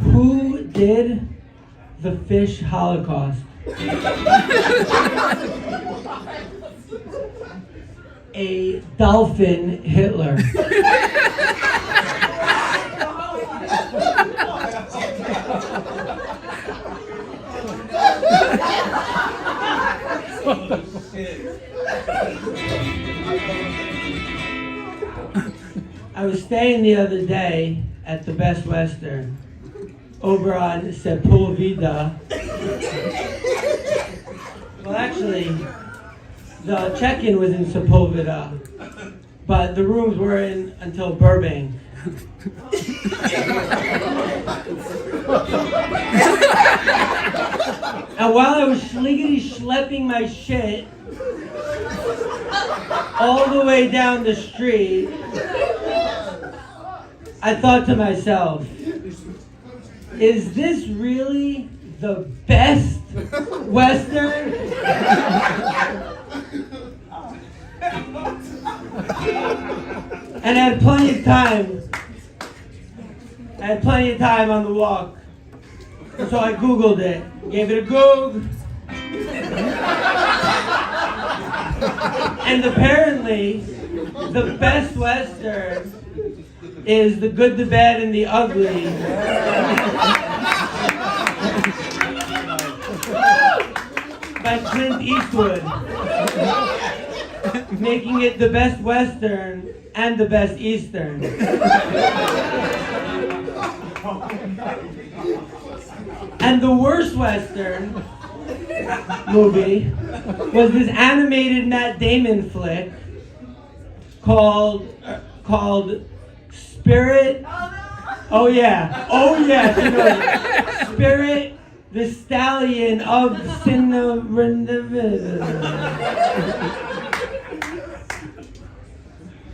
Who did the fish Holocaust? A dolphin Hitler. I was staying the other day at the Best Western over on Sepulveda. Well, actually, the check-in was in Sepulveda, but the rooms were in until Burbank. And while I was schlepping my shit all the way down the street, I thought to myself, is this really the best Western? And I had plenty of time. I had plenty of time on the walk. So I Googled it, gave it a Goog. And apparently, the best Western is The Good, the Bad, and the Ugly. By Clint Eastwood. Making it the best Western and the best Eastern. And the worst Western movie was this animated Matt Damon flick called Spirit. Oh yeah, you know, Spirit the Stallion of Cinema.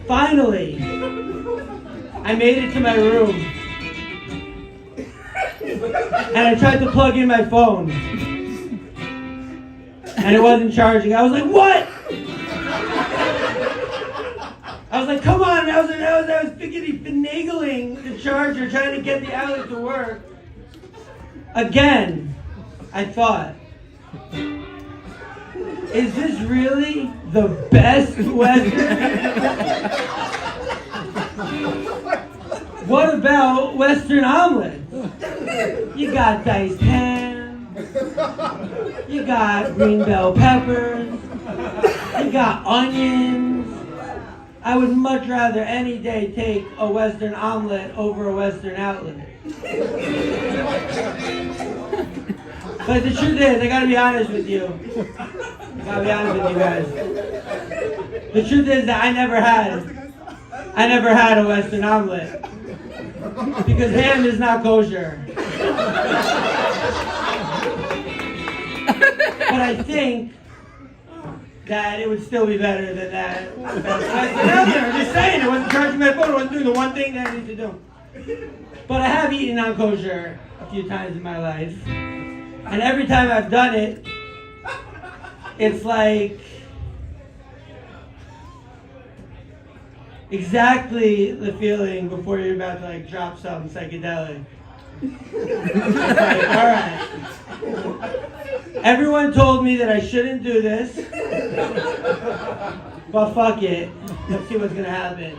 Finally, I made it to my room. And I tried to plug in my phone. And it wasn't charging. I was like, what? I was like, come on. I was finagling the charger, trying to get the outlet to work. Again, I thought, is this really the best Western? What about Western omelets? You got diced ham, you got green bell peppers, you got onions. I would much rather any day take a Western omelet over a Western outlet. But the truth is, I gotta be honest with you. I gotta be honest with you guys. The truth is that I never had a Western omelet. Because ham is not kosher. But I think that it would still be better than that. I'm just saying, I wasn't charging my phone, I wasn't doing the one thing that I need to do. But I have eaten non-kosher a few times in my life. And every time I've done it, it's like exactly the feeling before you're about to like drop something psychedelic. Like, all right. Everyone told me that I shouldn't do this, but fuck it. Let's see what's gonna happen.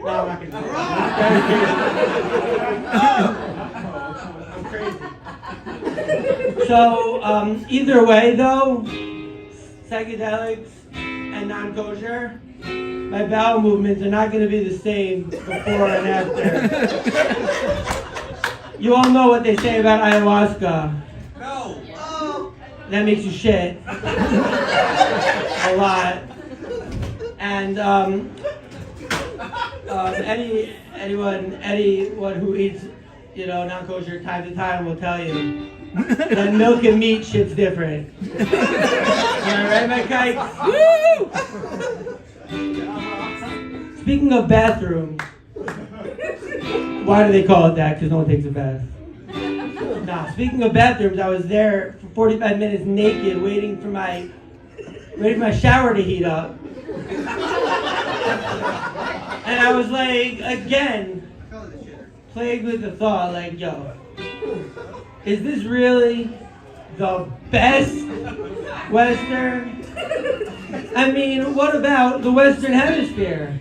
No, I'm not gonna do it. I'm crazy. So, either way though, psychedelics and non-kosher, my bowel movements are not going to be the same before and after. You all know what they say about ayahuasca. No. That makes you shit. A lot. And anyone who eats, non-kosher time to time will tell you that milk and meat shit's different. Am I right, my kites? Woo! Speaking of bathrooms, why do they call it that? Because no one takes a bath. Nah, speaking of bathrooms, I was there for 45 minutes naked waiting for my ready for my shower to heat up. And I was like, again, plagued with the thought, like, yo, is this really the best Western? I mean, what about the Western Hemisphere?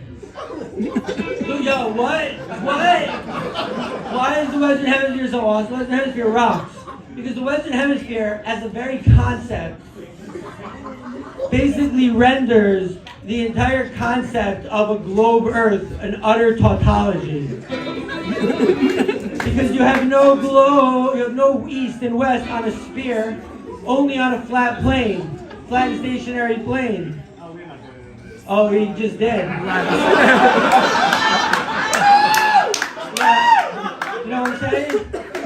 Yo, what? Why is the Western Hemisphere so awesome? The Western Hemisphere rocks. Because the Western Hemisphere, as a very concept, basically renders the entire concept of a globe Earth an utter tautology. Because you have no globe, you have no east and west on a sphere, only on a flat plane, flat and stationary plane. Oh, he just did. Yeah. You know what I'm saying?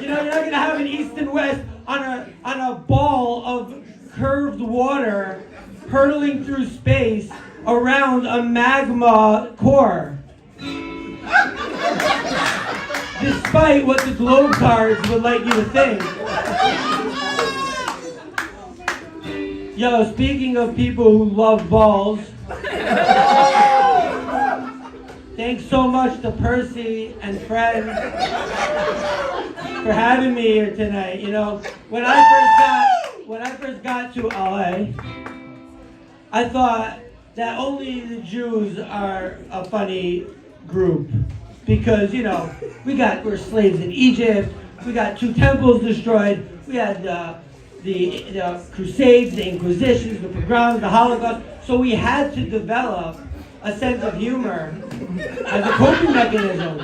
You know, you're not gonna have an east and west on a ball of curved water hurtling through space around a magma core. Despite what the globe cards would like you to think. Yo, speaking of people who love balls, thanks so much to Percy and friends for having me here tonight. You know, when I first got to LA, I thought that only the Jews are a funny group because, you know, we're slaves in Egypt, we got 2 temples destroyed, we had the Crusades, the Inquisitions, the pogroms, the Holocaust, so we had to develop a sense of humor as a coping mechanism.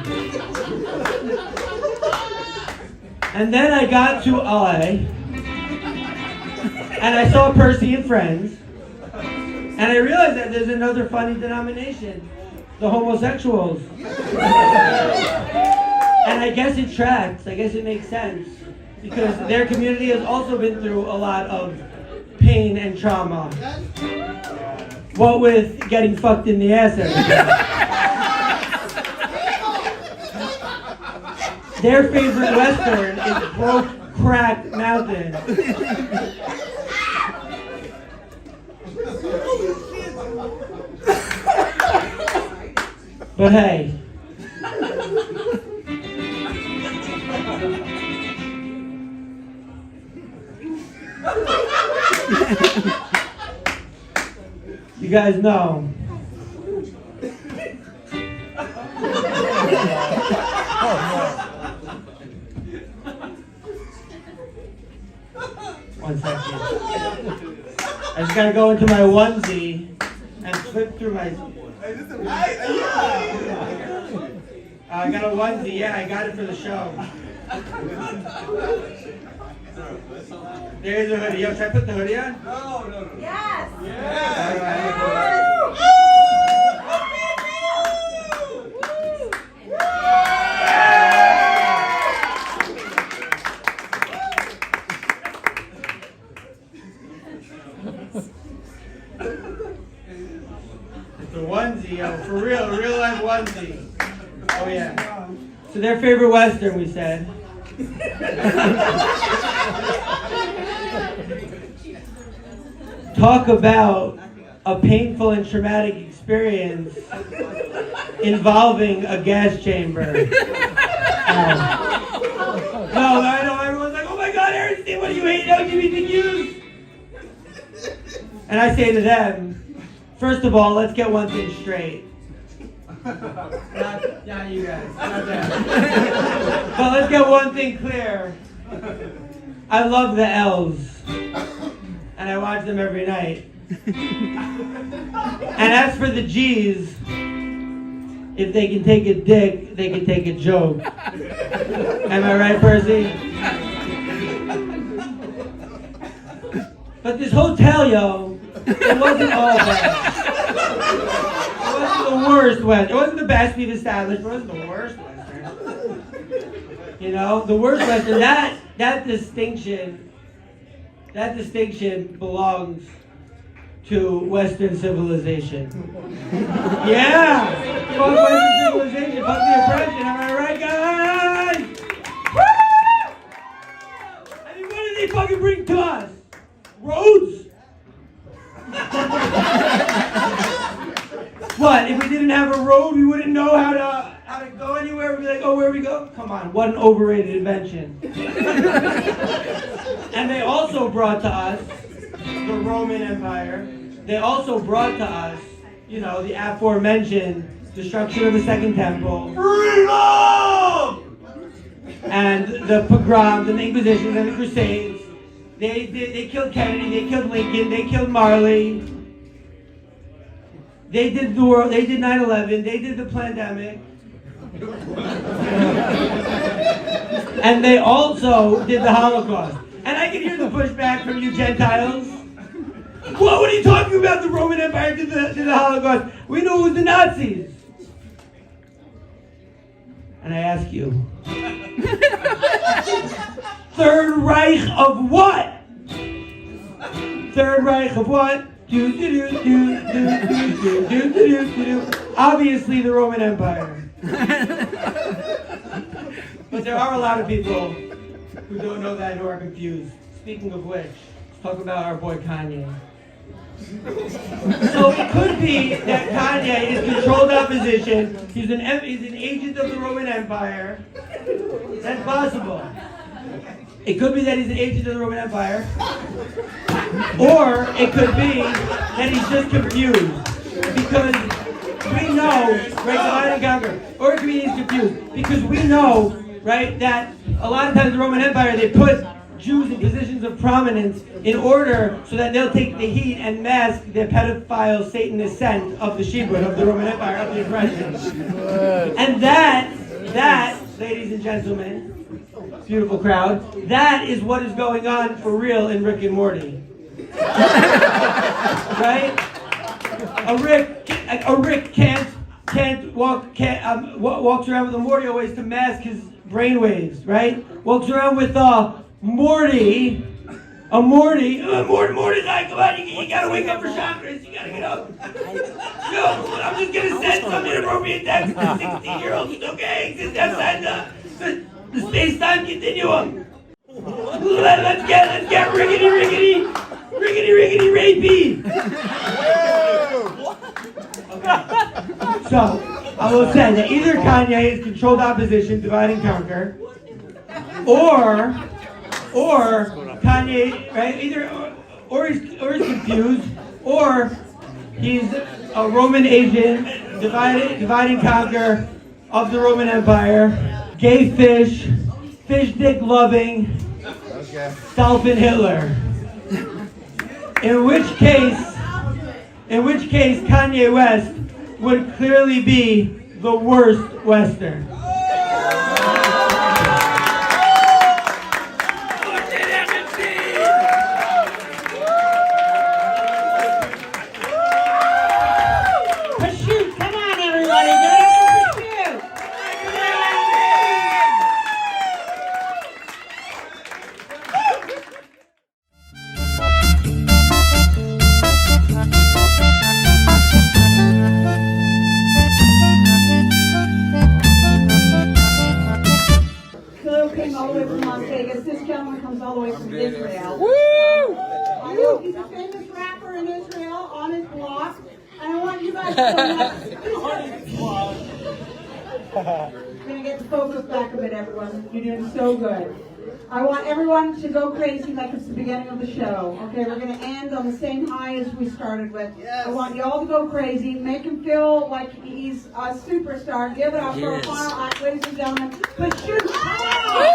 And then I got to LA, and I saw Percy and Friends, and I realized that there's another funny denomination, the homosexuals. And I guess it tracks, I guess it makes sense, because their community has also been through a lot of pain and trauma. What with getting fucked in the ass every day. Their favorite Western is Broke Crack Mountain. But hey, you guys know. One second. I just gotta go into my onesie and flip through my. I got a onesie. Yeah, I got it for the show. There's a hoodie. Yo, should I put the hoodie on? No. Yes. It's a onesie, yo, for real, a real life onesie. Oh yeah. So their favorite Western, we said. Talk about a painful and traumatic experience involving a gas chamber. No, I know everyone's like, oh my God, Herrenstein, what do you hate LGBTQs? And I say to them, first of all, let's get one thing straight. Not you guys, not that. But let's get one thing clear. I love the L's. And I watch them every night. And as for the G's, if they can take a dick, they can take a joke. Am I right, Percy? But this hotel, yo, it wasn't all bad. It wasn't the worst Western. It wasn't the best we've established. It wasn't the worst Western. You know, the worst Western, that distinction belongs to Western civilization. Yeah! Fuck Western civilization, fuck the oppression, am I right, guys? Woo! I mean, what did they fucking bring to us? Roads? What? If we didn't have a road, we wouldn't know how to go anywhere. We'd be like, oh, where we go? Come on, what an overrated invention. And they also brought to us the Roman Empire. They also brought to us, you know, the aforementioned destruction of the Second Temple. Freedom! And the pogroms and the Inquisition and the Crusades. They killed Kennedy, they killed Lincoln, they killed Marley. They did the world, they did 9/11, they did the pandemic. And they also did the Holocaust. And I can hear the pushback from you Gentiles. What are you talking about? The Roman Empire did the Holocaust. We know it was the Nazis. And I ask you, Third Reich of what? Third Reich of what? Obviously the Roman Empire. But there are a lot of people who don't know that, who are confused. Speaking of which, let's talk about our boy Kanye. So it could be that Kanye is controlled opposition. He's an agent of the Roman Empire. That's possible. It could be that he's an agent of the Roman Empire. Or it could be that he's just confused. Because we know, right, divide and conquer. Or it could be he's confused. Because we know, right, that a lot of times the Roman Empire, they put Jews in positions of prominence in order so that they'll take the heat and mask the pedophile Satanist scent of the Shibud, of the Roman Empire, of the oppression. And that, ladies and gentlemen, beautiful crowd, that is what is going on for real in Rick and Morty. Right? A Rick walks around with a Morty always to mask his brainwaves, right? Walks around with Morty's like, come on, you gotta wake up for chakras, you gotta get up. No, I'm just gonna send some inappropriate text to 16-year-olds. It's okay, exist outside the space-time continuum. Let's get riggedy rapey. Okay. So, I will say that either Kanye is controlled opposition, divide and conquer, or Kanye, right? Or he's confused, or he's a Roman agent, divide and conquer of the Roman Empire, gay fish dick loving, Dolphin Hitler. In which case Kanye West would clearly be the worst Western. Pashoot, come on everybody, get up for Pashoot. Phil came all the way from Las Vegas. This gentleman comes all the way from Israel. I know he's a famous rapper in Israel on his block. And I want you guys to know that. We're going to get the focus back a bit, everyone. You're doing so good. I want everyone to go crazy like it's the beginning of the show. Okay, we're going to end on the same high as we started with. Yes. I want you all to go crazy. Make him feel like he's a superstar. Give it up for a final act, ladies and gentlemen. PASHUT JABOTINSKY!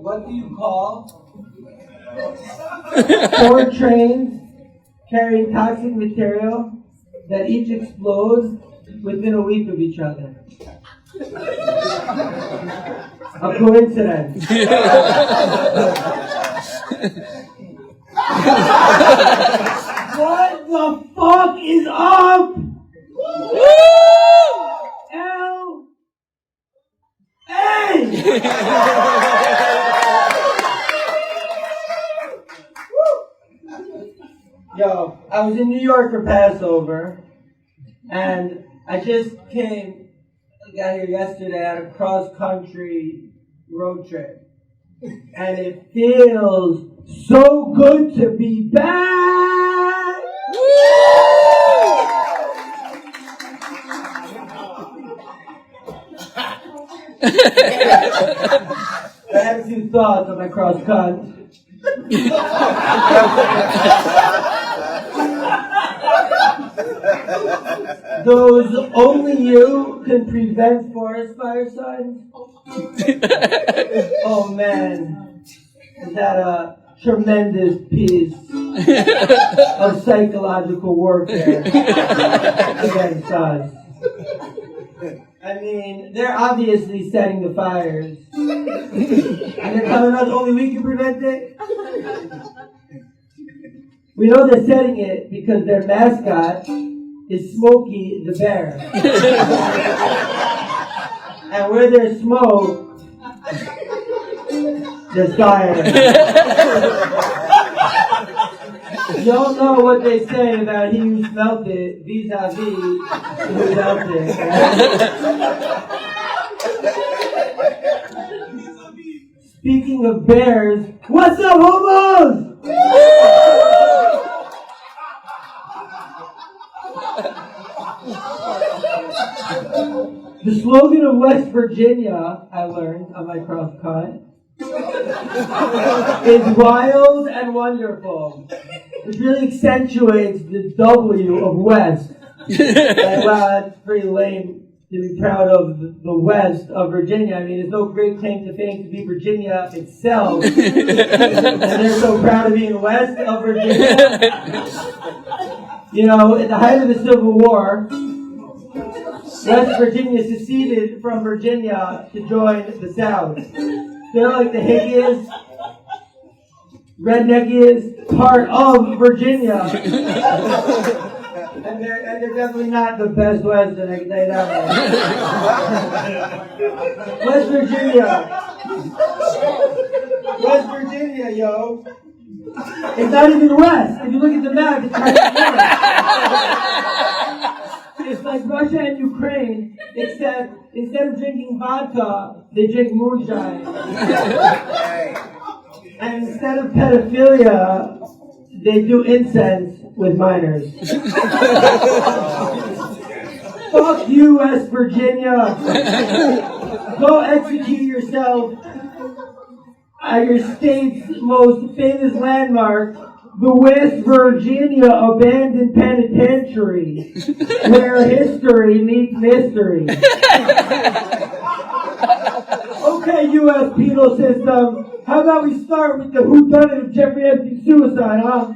What do you call 4 trains carrying toxic material that each explode within a week of each other? A coincidence. What the fuck is up? Yo, I was in New York for Passover, and I just came got here yesterday on a cross-country road trip. And it feels so good to be back! I have a few thoughts on my cross-country. Those only you can prevent forest fire signs. Oh man, is that a tremendous piece of psychological warfare against us? I mean, they're obviously setting the fires. And they're telling us only we can prevent it? We know they're setting it because their mascot is Smokey the Bear. And where there's smoke, there's fire. Y'all know what they say about he who smelt it vis-a-vis who dealt it. Right? Speaking of bears, what's up, homos? The slogan of West Virginia, I learned on my cross-cut, is wild and wonderful, which really accentuates the W of West. And wow, that's pretty lame to be proud of the West of Virginia. I mean, there's no great claim to fame to be Virginia itself. And they're so proud of being West of Virginia. You know, at the height of the Civil War, West Virginia seceded from Virginia to join the South. They're like the hickiest, redneckiest part of Virginia. And they're definitely not the best Western, I can tell you that much. West Virginia. West Virginia, yo. It's not even west. If you look at the map, it's kind of north. It's like Russia and Ukraine, except instead of drinking vodka, they drink moonshine. And instead of pedophilia, they do incense with minors. Fuck you, West Virginia. Go execute yourself at your state's most famous landmark, the West Virginia Abandoned Penitentiary, where history meets mystery. Okay, U.S. penal system, how about we start with the whodunit of Jeffrey Epstein's suicide, huh?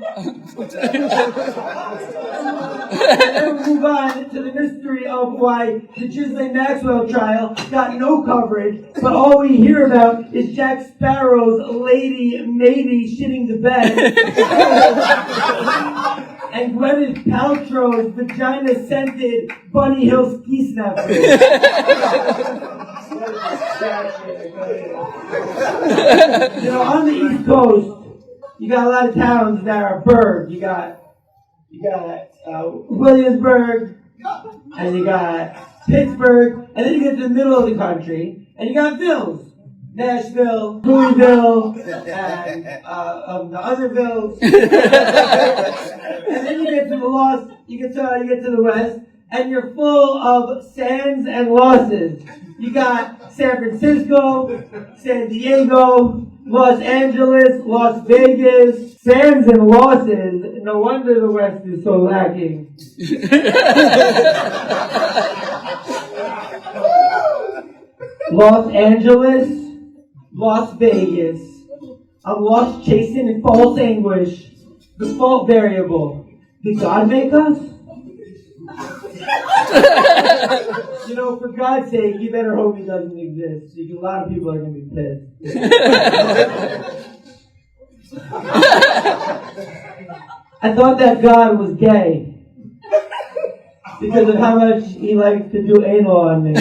And then we move on to the mystery of why the Ghislaine Maxwell trial got no coverage, but all we hear about is Jack Sparrow's lady matey shitting the bed, and Gwyneth Paltrow's vagina-scented Bunny Hill ski snapper. You know, on the East Coast, you got a lot of towns that are bird. You got Williamsburg, and you got Pittsburgh, and then you get to the middle of the country, and you got Vills. Nashville, Louisville, and the other Vills. And then you get to the West, and you're full of sands and losses. You got San Francisco, San Diego, Los Angeles, Las Vegas, sands and losses. No wonder the West is so lacking. Los Angeles, Las Vegas. I'm lost chasing in false anguish. The fault variable. Did God make us? You know, for God's sake, you better hope he doesn't exist. Because a lot of people are going to be pissed. I thought that God was gay. Because of how much he likes to do anal on me.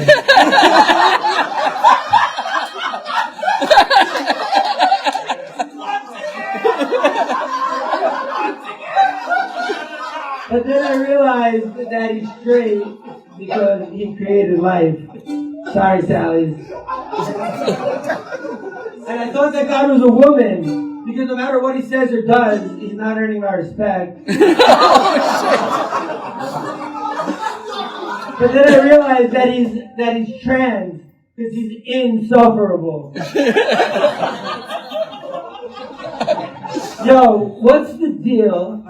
But then I realized that he's straight, because he created life. Sorry, Sally's. And I thought that God was a woman, because no matter what he says or does, he's not earning my respect. But then I realized that he's trans, because he's insufferable. Yo, what's the deal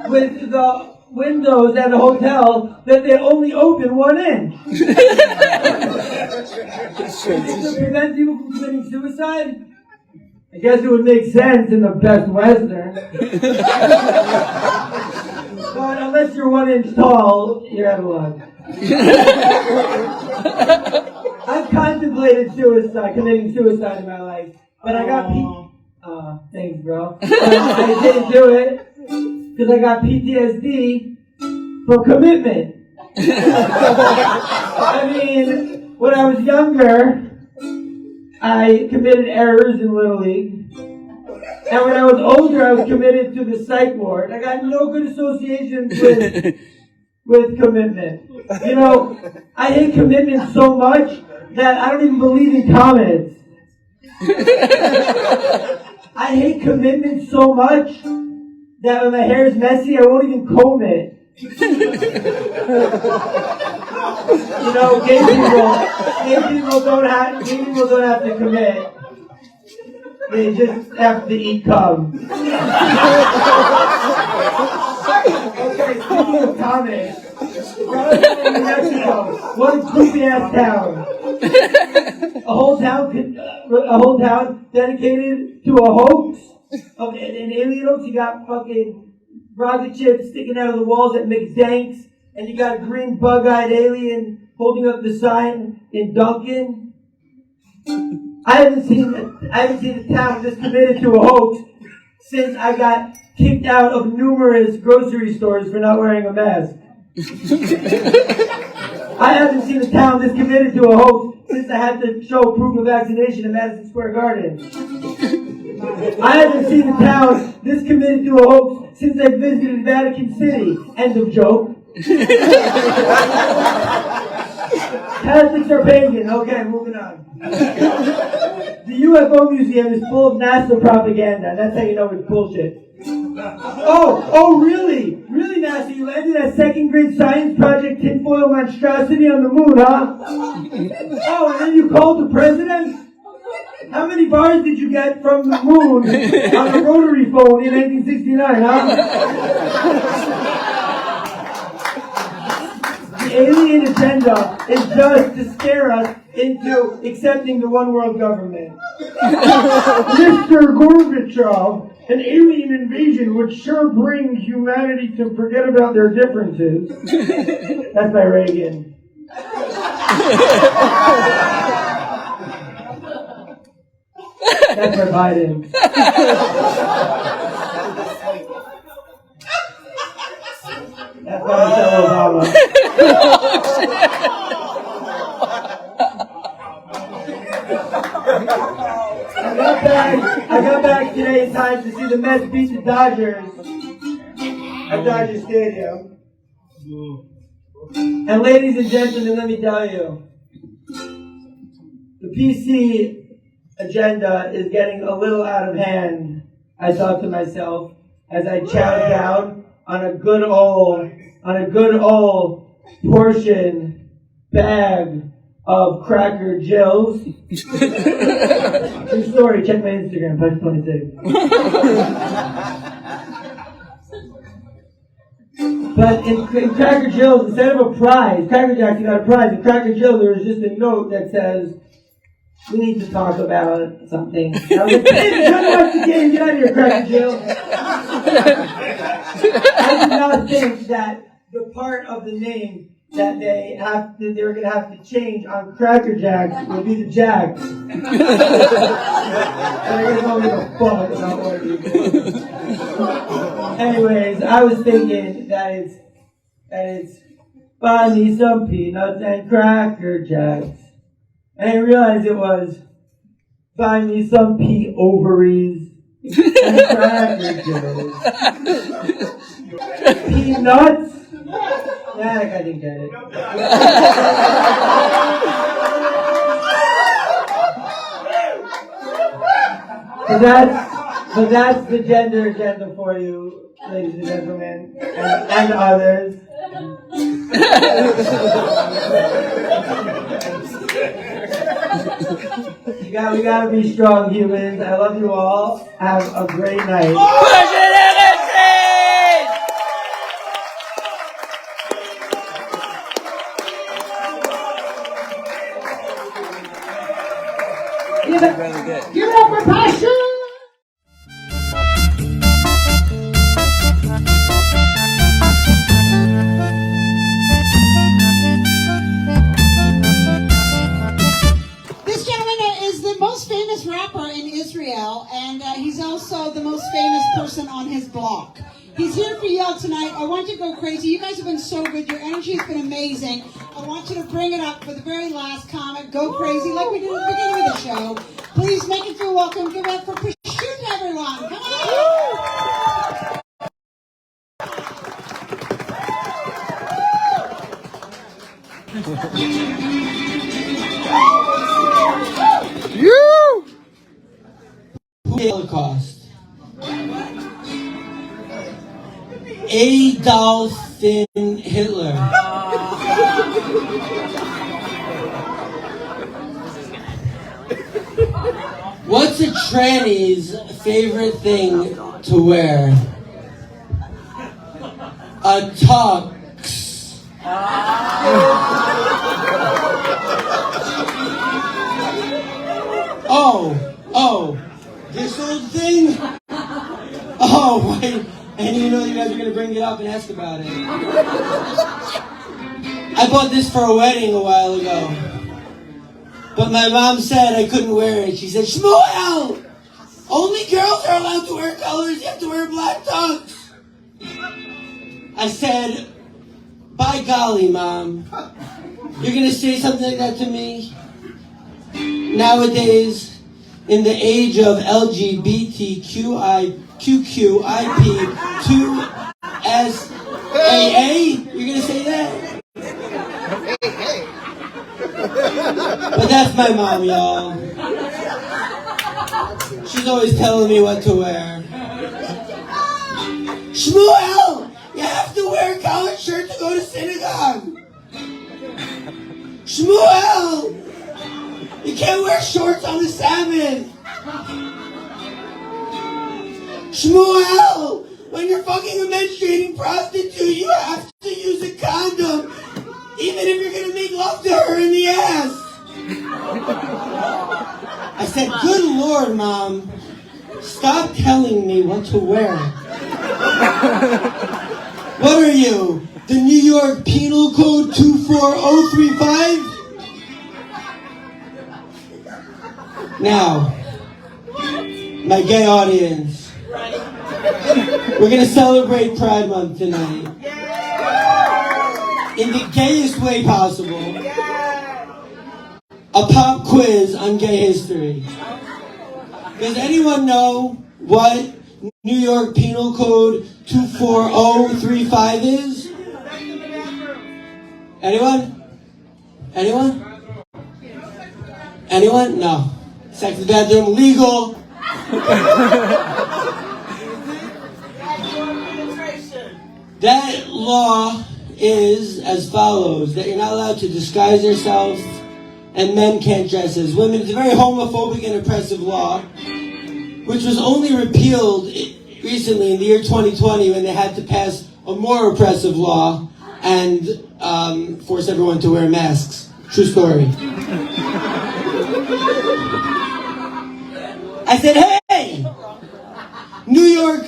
with the windows at the hotel that they only open 1 inch? To prevent people from committing suicide? I guess it would make sense in the Best Western. But unless you're 1 inch tall, you're out of luck. I've contemplated committing suicide in my life, but I got thanks, bro. I didn't do it because I got PTSD from commitment. I mean, when I was younger, I committed errors in Little League. And when I was older, I was committed to the psych ward. I got no good associations with commitment. You know, I hate commitment so much that I don't even believe in comments. I hate commitment so much that when my hair is messy, I won't even comb it. You know, gay people don't have to commit. They just have to eat cum. Okay, speaking of comments, New Mexico, what a creepy ass town. A whole town dedicated to a hoax of an alien hoax. You got fucking rocket ships sticking out of the walls at McDanks, and you got a green bug-eyed alien holding up the sign in Duncan. I haven't seen a town this committed to a hoax since I got kicked out of numerous grocery stores for not wearing a mask. I haven't seen a town this committed to a hoax since I had to show proof of vaccination in Madison Square Garden. I haven't seen a town this committed to a hoax since I visited Vatican City. End of joke. Catholics are pagan. Okay, moving on. The UFO Museum is full of NASA propaganda. That's how you know it's bullshit. Oh, really? Really, NASA? You landed that second grade science project tinfoil monstrosity on the moon, huh? Oh, and then you called the president? How many bars did you get from the moon on a rotary phone in 1969, huh? The alien agenda is just to scare us into accepting the one world government. Mr. Gorbachev, an alien invasion would sure bring humanity to forget about their differences. That's by Reagan. That's by Biden. That's by Michelle Obama. I got back today in time to see the Mets beat the Dodgers at Dodger Stadium. And ladies and gentlemen, let me tell you, the PC agenda is getting a little out of hand, I thought to myself, as I chowed down on a good old portion bag of Cracker Jills. True story, check my Instagram, PASHUT26. But in Cracker Jills, instead of a prize, Cracker Jacks got a prize. In Cracker Jills, there was just a note that says, we need to talk about something. I was like, hey, trying to watch the game, get out of here, Cracker Jill. I did not think that the part of the name that they were going to have to change on Cracker Jacks would be the Jacks. And I guess don't give a fuck about what it is. Anyways, I was thinking that it's buy me some peanuts and Cracker Jacks. And I realized it was buy me some pea ovaries and Cracker Jacks. Peanuts I didn't get it. So that's the gender agenda for you, ladies and gentlemen, and others. We gotta be strong humans. I love you all. Have a great night. PASHUT HERENSTEIN! Give it up for PASHUT! This gentleman is the most famous rapper in Israel, and he's also the most famous person on his block. He's here for y'all tonight. I want you to go crazy. You guys have been so good. Your energy has been amazing. I want you to bring it up for the very last comic. Go crazy like we did at the beginning of the show. Please make it feel welcome. Give it up for PASHUT, everyone. Come on. You! Holocaust. Adolf Hitler. What's a tranny's favorite thing to wear? A tux. Oh, this old thing? Oh, wait. I didn't even know you guys were going to bring it up and ask about it. I bought this for a wedding a while ago. But my mom said I couldn't wear it. She said, Shmuel! Only girls are allowed to wear colors. You have to wear black tux. I said, by golly, Mom. You're going to say something like that to me? Nowadays, in the age of LGBTQIP2SAA, you're going to say that? But that's my mom, y'all. She's always telling me what to wear. Shmuel! You have to wear a collared shirt to go to synagogue! Shmuel! You can't wear shorts on the Sabbath! Shmuel! When you're fucking a menstruating prostitute, you have to use a condom, even if you're gonna make love to her in the ass! I said, good Lord, Mom, stop telling me what to wear. What are you, the New York Penal Code 24035? Now, my gay audience, we're going to celebrate Pride Month tonight. In the gayest way possible. A pop quiz on gay history. Does anyone know what New York Penal Code 24035 is? Anyone? Anyone? Anyone? No. Sex in the bathroom, legal. That law is as follows, that you're not allowed to disguise yourself and men can't dress as women. It's a very homophobic and oppressive law, which was only repealed recently in the year 2020 when they had to pass a more oppressive law and force everyone to wear masks. True story. I said, hey, New York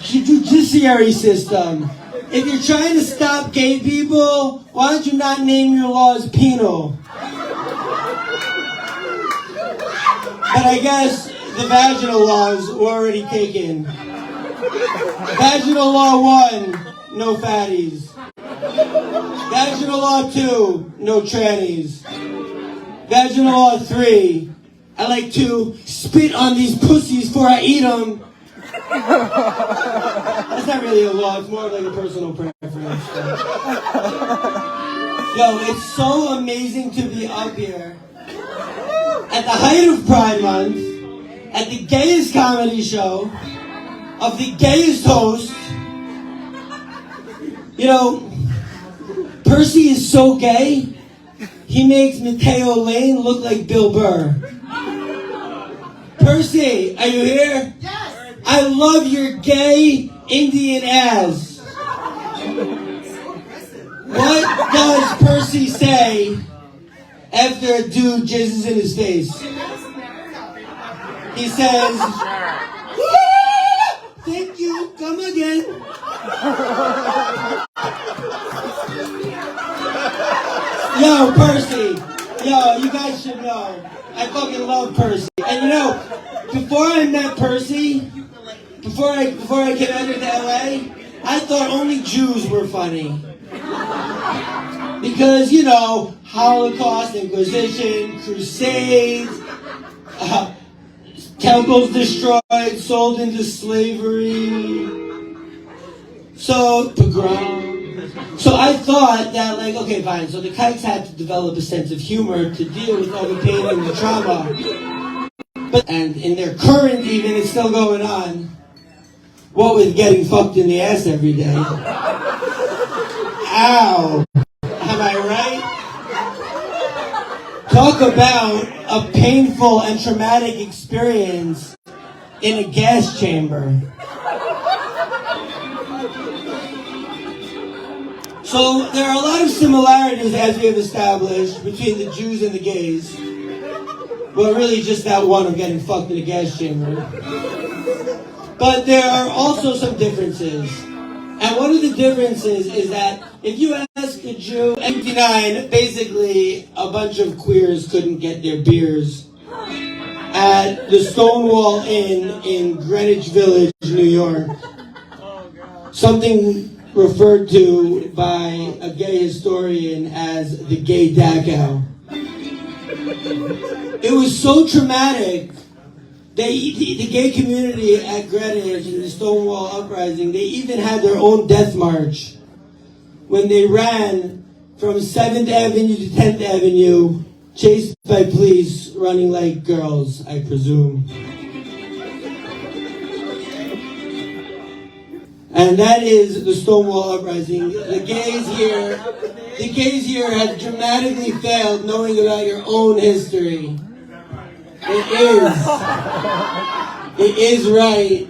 judiciary system, if you're trying to stop gay people, why don't you not name your laws penal? But I guess the vaginal laws were already taken. Vaginal law 1, no fatties. Vaginal law 2, no trannies. Vaginal law 3, I like to spit on these pussies before I eat them. That's not really a law, it's more like a personal preference. Yo, it's so amazing to be up here at the height of Pride Month, at the gayest comedy show, of the gayest host. You know, Percy is so gay, he makes Mateo Lane look like Bill Burr. Percy, are you here? Yes! I love your gay Indian ass. What does Percy say after a dude jizzes in his face? He says, thank you, come again. Yo, Percy. Yo, you guys should know. I fucking love Percy. And you know, before I met Percy, before I came out here to LA, I thought only Jews were funny. Because, you know, Holocaust, Inquisition, Crusades, temples destroyed, sold into slavery, so pogrom. So I thought that, like, okay, fine, so the Kikes had to develop a sense of humor to deal with all the pain and the trauma. And in their current even, it's still going on. What with getting fucked in the ass every day. Ow. Am I right? Talk about a painful and traumatic experience in a gas chamber. So there are a lot of similarities, as we have established, between the Jews and the gays. But really just that one of getting fucked in a gas chamber. But there are also some differences. And one of the differences is that if you ask a Jew, 59, basically a bunch of queers couldn't get their beers at the Stonewall Inn in Greenwich Village, New York. Something referred to by a gay historian as the gay Dachau. It was so traumatic. The gay community at Greenwich and the Stonewall Uprising, they even had their own death march when they ran from 7th Avenue to 10th Avenue, chased by police, running like girls, I presume. And that is the Stonewall Uprising. The gays here have dramatically failed knowing about your own history. It is right.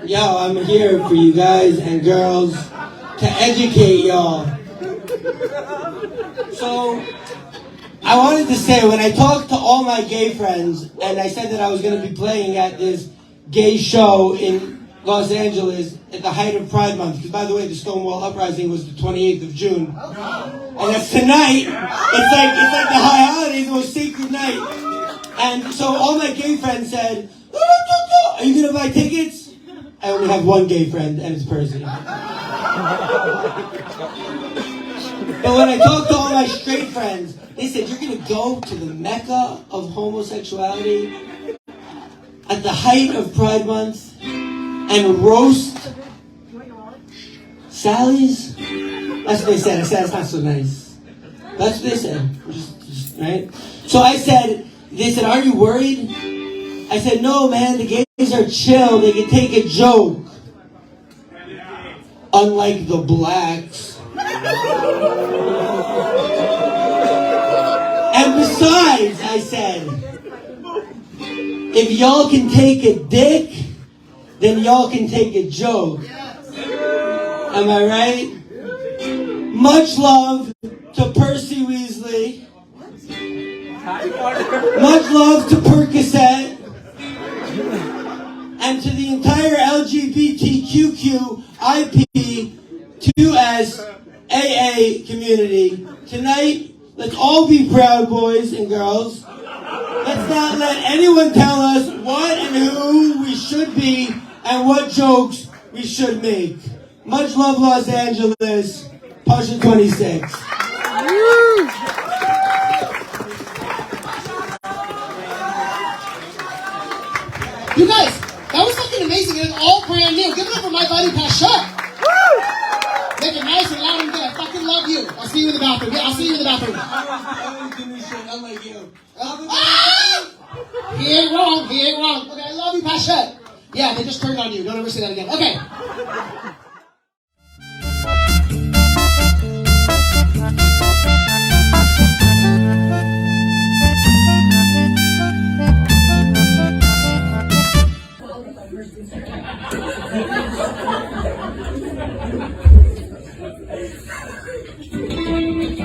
Yo, I'm here for you guys and girls to educate y'all. So, I wanted to say, when I talked to all my gay friends, and I said that I was going to be playing at this gay show in Los Angeles at the height of Pride Month, because by the way, the Stonewall Uprising was the 28th of June. And that's tonight. It's like the high holidays, the most sacred night. And so all my gay friends said, are you going to buy tickets? I only have one gay friend, and it's Percy. But when I talked to all my straight friends, they said, you're going to go to the Mecca of homosexuality at the height of Pride Month and roast Sally's? That's what they said. I said, that's not so nice. That's what they said. Just, right? So I said, they said, are you worried? I said, no, man, the gays are chill. They can take a joke. Unlike the blacks. And besides, I said, if y'all can take a dick, then y'all can take a joke. Am I right? Much love to Percy Weasley. Much love to Percocet. And to the entire LGBTQIP2SAA community. Tonight, let's all be proud, boys and girls. Let's not let anyone tell us what and who we should be and what jokes we should make. Much love, Los Angeles. PASHUT 26. You guys, that was fucking amazing. all brand new. Give it up for my buddy PASHUT. Make it nice and loud and good. I fucking love you. I'll see you in the bathroom. Yeah, I'll see you in the bathroom. I only do this shit unlike you. Ah! He ain't wrong. He ain't wrong. Okay, I love you, PASHUT. Yeah, they just turned on you. Don't ever say that again. Okay.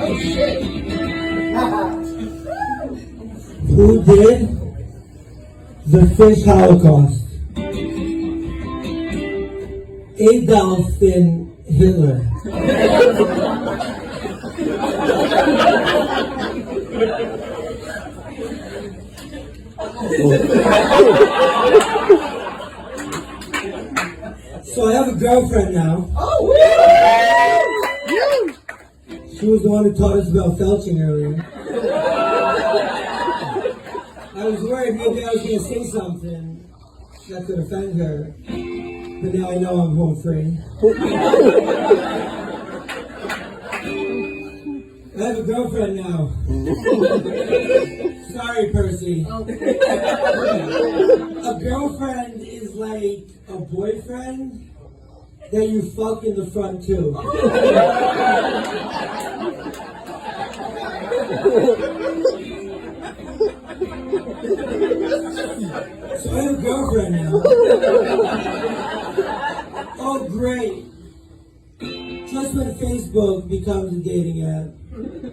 Oh shit. Who did the fish holocaust? Adolf Hitler. So I have a girlfriend now. Oh, She was the one who taught us about felching earlier. I was worried maybe I was going to say something that could offend her, but now I know I'm home free. I have a girlfriend now. Sorry, Percy. A girlfriend is like a boyfriend that you fuck in the front too. So I have a girlfriend now. Oh, great. Just when Facebook becomes a dating app,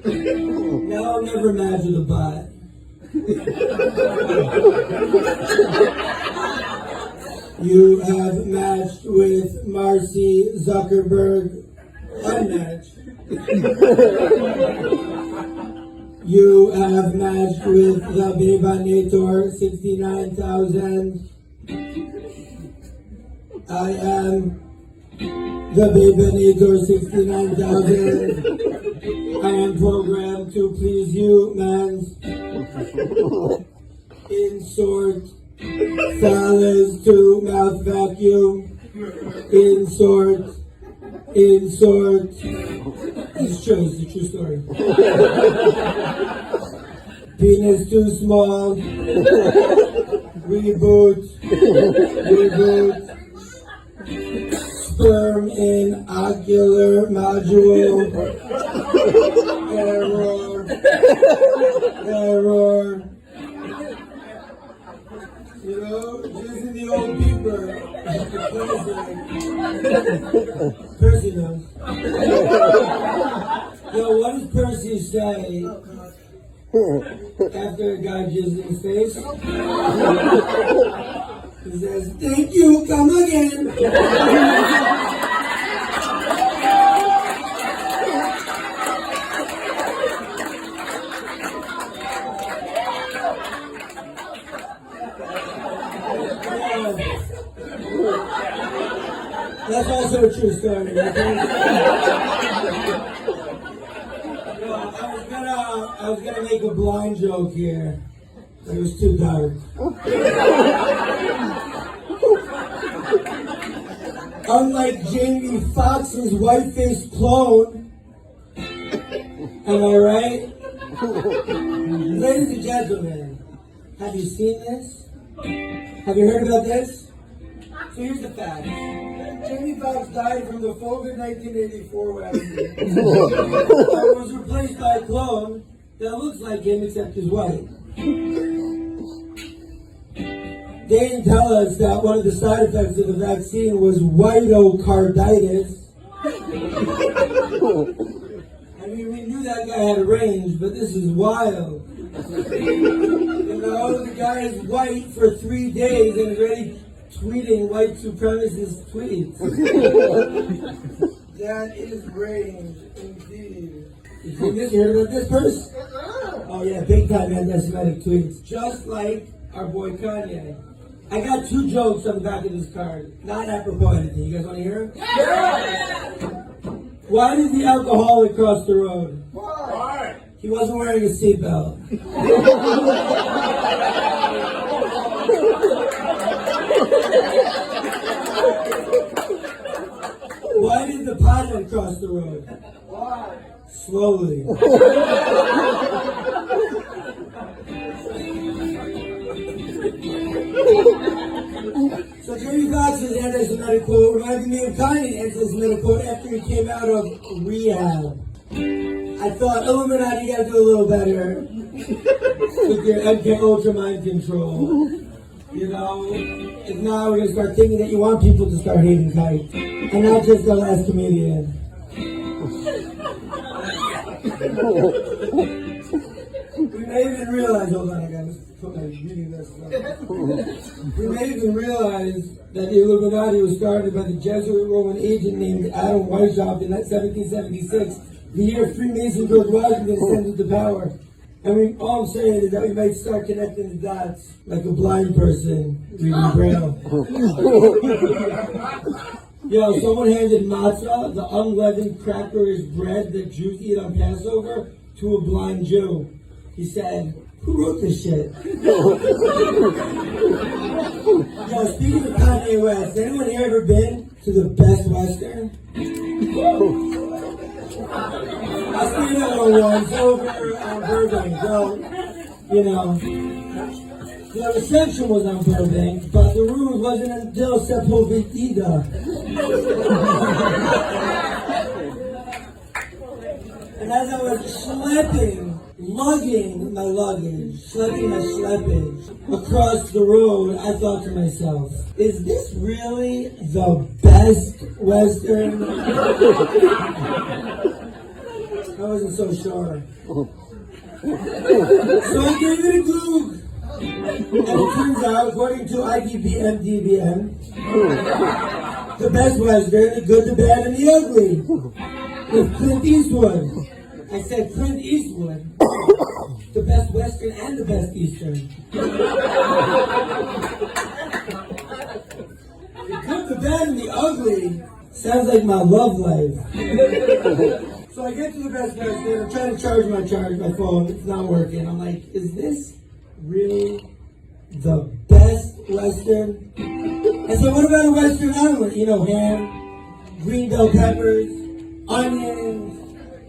now I'll never imagine a bot. You have matched with Marcy Zuckerberg. Unmatched. You have matched with the Bebanator 69,000. I am the Bebanator 69,000. I am programmed to please you, man. In short, fellas to mouth vacuum. In short. It's true, it's a true story. Penis too small. Reboot. Sperm in ocular module. Error. You know, just in the old beeper. Percy knows. Yo, what does Percy say after a guy jizzes in his face? He says, "Thank you, come again." That's also a true story. I was gonna make a blind joke here. It was too dark. Unlike Jamie Foxx's white-faced clone, am I right? Ladies and gentlemen, have you seen this? Have you heard about this? So here's the fact. Jamie Foxx died from the COVID 1984 vaccine. It was replaced by a clone that looks like him except he's white. They didn't tell us that one of the side effects of the vaccine was whiteocarditis. I mean, we knew that guy had a range, but this is wild. You know, the guy is white for 3 days and is already tweeting white supremacist tweets. That is range, indeed. You heard about this person? Oh yeah, big time anti-Semitic tweets. Just like our boy Kanye. I got 2 jokes on the back of this card. Not apropos anything. You guys want to hear them? Yeah. Why did the alcoholic cross the road? Why? He wasn't wearing a seatbelt. pothead across the road. Slowly. So Jamie Foxx's anti-Semitic quote reminded me of Kanye's anti-Semitic quote after he came out of rehab. I thought, Illuminati, you gotta do a little better with your MK Ultra mind control. You know, if now we're gonna start thinking that you want people to start hating Kite, and not just the last comedian. We may even realize, hold on, I gotta put my reading this stuff. We may even realize that the Illuminati was started by the Jesuit Roman agent named Adam Weishaupt in 1776, the year Freemason George Washington ascended to power. And all I'm saying is that we might start connecting the dots like a blind person reading Braille. Yo, someone handed matzah, the unleavened crackerish bread that Jews eat on Passover, to a blind Jew. He said, who wrote this shit? Yo, speaking of Kanye West, anyone here ever been to the Best Western? I'll see that one once over on Burbank. Well, you know, the reception was on Burbank, but the room wasn't until Sepulveda. And as I was lugging my schleppage across the road, I thought to myself, is this really the Best Western? I wasn't so sure. So I gave it a Goog. And it turns out, according to IDBM, the Best Western, the good, the bad, and the ugly. With Clint Eastwood. I said Clint Eastwood, the Best Western and the Best Eastern. The good, the bad, and the ugly sounds like my love life. So I get to the Best Western, I'm trying to charge my phone, it's not working. I'm like, is this really the Best Western? I said, what about a Western omelet? You know, ham, green bell peppers, onions,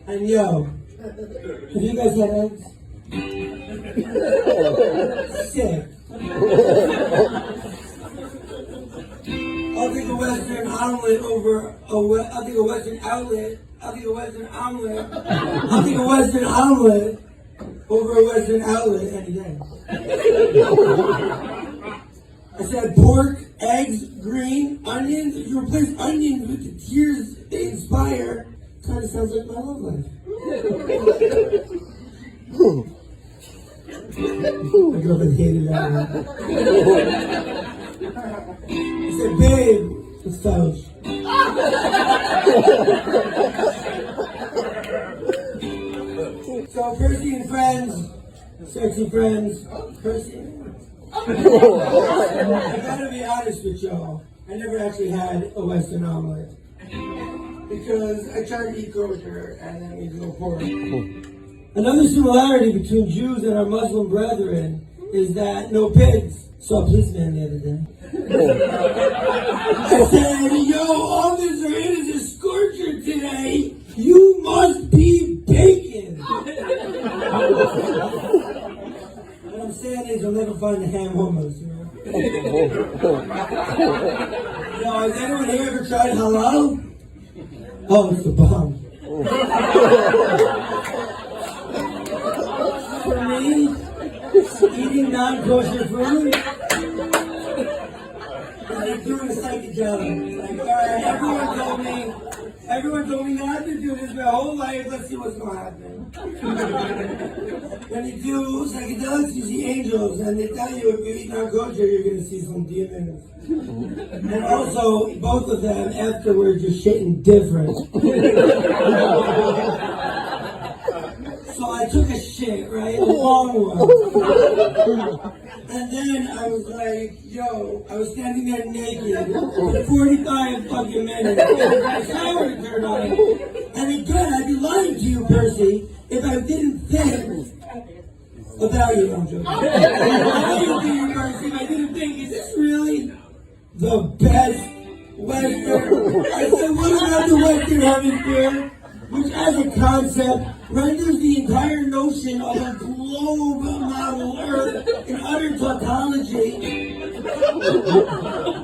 and yo, have you guys had eggs? Sick. I'll take a Western omelet over I'll take a Western omelet over a Western outlet any day. I said pork, eggs, green, onions. If you replace onions with the tears they inspire, kind of sounds like my love life. My girlfriend hated that one. I said, babe, it's toast. So Percy and friends, sexy friends, Percy. I gotta be honest with y'all, I never actually had a Western omelet. Because I tried to eat kosher and that means no pork. Another similarity between Jews and our Muslim brethren is that no pigs. Saw a policeman the other day. I said, yo, all this there is a scorcher today. You must be bacon. What I'm saying is I'll never find a ham hummus, you know? Yo, has anyone here ever tried halal? Oh, it's the bomb. For me, eating non-kosher food is like doing a psychedelic. Like, alright, everyone told me not to do this my whole life. Let's see what's going to happen. When you do psychedelics, you see angels, and they tell you if you eat non-kosher, you're going to see some demons. And also, both of them afterwards are shitting different. So I took a shit, right? A long one. And then I was like, yo, I was standing there naked for 45 fucking minutes. My shower turned on. And again, I'd be lying to you, Percy, if I didn't think about you. I'm joking. I didn't think, Percy, if I didn't think, is this really the Best Western. I said, what about the Western Hemisphere, which as a concept renders the entire notion of a globe model Earth in utter tautology?